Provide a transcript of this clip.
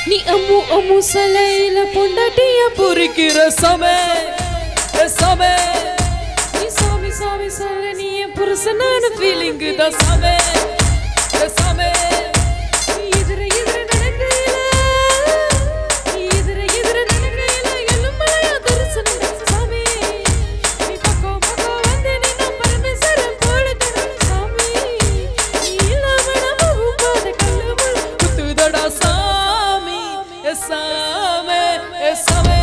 நீ அம்மு அம்மு சலையில பொண்டாட்டிய பொறிக்கிற சமே சமே நீ சாமி சாமி சொல்ல நீ என் புருஷனான ஃபீலிங் தான் சமே சமே Same,